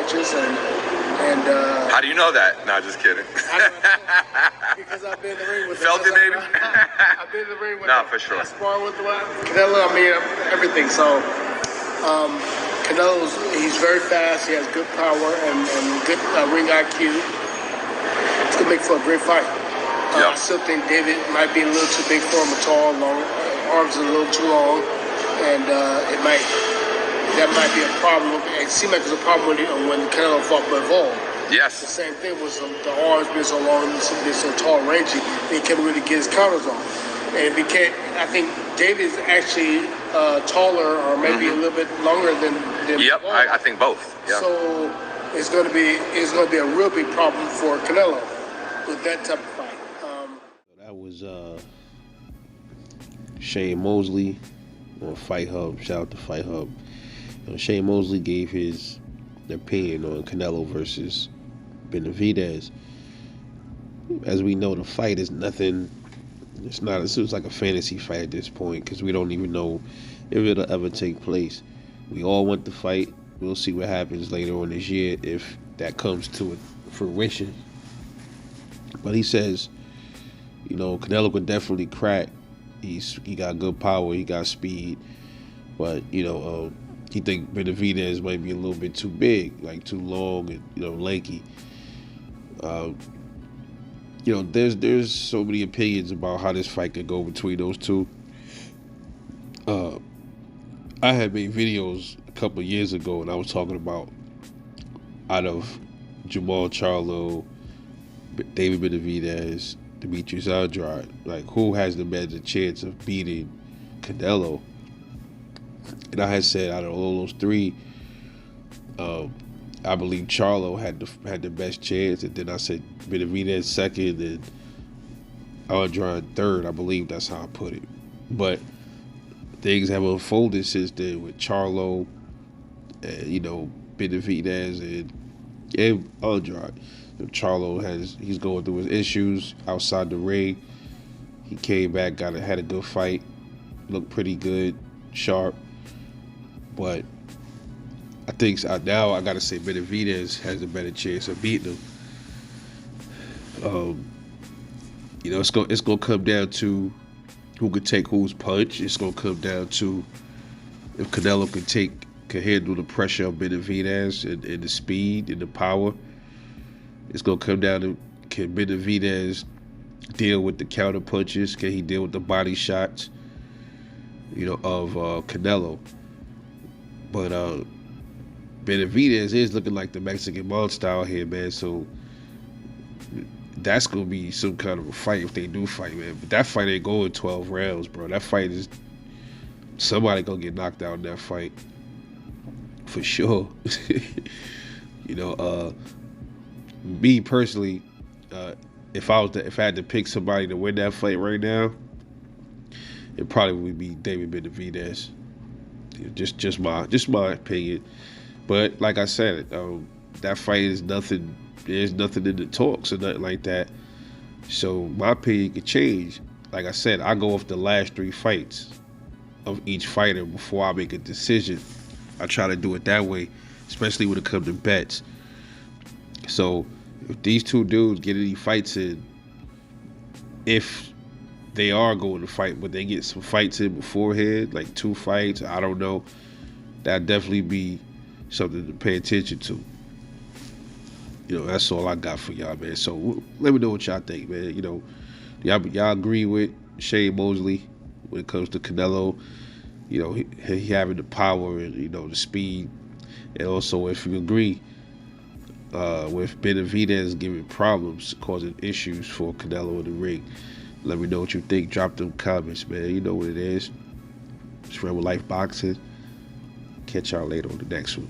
punches and How do you know that? No, just kidding. because I've been in the ring with Felt it, maybe? I've been in the ring with Nah, for sure. I sparred with Canelo. I mean, everything. So he's very fast. He has good power and good ring IQ. It's gonna make for a great fight. I still think David might be a little too big for him, tall, long, arms are a little too long, and that might be a problem. It seemed like it was a problem when Canelo fought Benavidez. Yes. The same thing was the arms being so long, being so tall, rangy, he couldn't really get his counters on. And I think David is actually taller or maybe a little bit longer than Yep, I think both. Yep. So it's going to be a real big problem for Canelo with that type of fight. That was Shane Mosley on Fight Hub. Shout out to Fight Hub. Shane Mosley gave his opinion on Canelo versus Benavidez. As we know, the fight is nothing. It's like a fantasy fight at this point because we don't even know if it'll ever take place. We all want the fight. We'll see what happens later on this year if that comes to fruition. But he says, Canelo can definitely crack. He got good power. He got speed. But, he think Benavidez might be a little bit too big, like too long and, lanky. There's so many opinions about how this fight could go between those two. I had made videos a couple of years ago, and I was talking about out of Jamal Charlo, David Benavidez, Demetrius Andrade, like who has the better chance of beating Canelo? And I had said out of all those three, I believe Charlo had the best chance, and then I said Benavidez second and Andrade third. I believe that's how I put it. But things have unfolded since then with Charlo and Benavidez and Andrade. Charlo he's going through his issues outside the ring. He came back, had a good fight, looked pretty good, sharp. But I think now I gotta say Benavidez has a better chance of beating him. It's gonna come down to who could take whose punch. It's gonna come down to if Canelo can handle the pressure of Benavidez and the speed and the power. It's gonna come down to can Benavidez deal with the counter punches? Can he deal with the body shots? Of Canelo. But Benavidez is looking like the Mexican monster out here, man. So that's gonna be some kind of a fight if they do fight, man. But that fight ain't going 12 rounds, bro. That fight is somebody gonna get knocked out in that fight for sure. Me personally, if I had to pick somebody to win that fight right now, it probably would be David Benavidez. Just my opinion. But like I said, that fight is nothing. There's nothing in the talks or nothing like that. So my opinion could change. Like I said, I go off the last 3 fights of each fighter before I make a decision. I try to do it that way, especially when it comes to bets. So if these two dudes get any fights in, if they are going to fight, but they get some fights in beforehand, like 2 fights, I don't know, that'd definitely be something to pay attention to. That's all I got for y'all, man. So let me know what y'all think, man. Y'all agree with Shane Mosley when it comes to Canelo? He having the power and the speed, and also if you agree with Benavidez giving problems, causing issues for Canelo in the ring. Let me know what you think. Drop them comments, man. You know what it is. It's Rebel Life Boxing. Catch y'all later on the next one.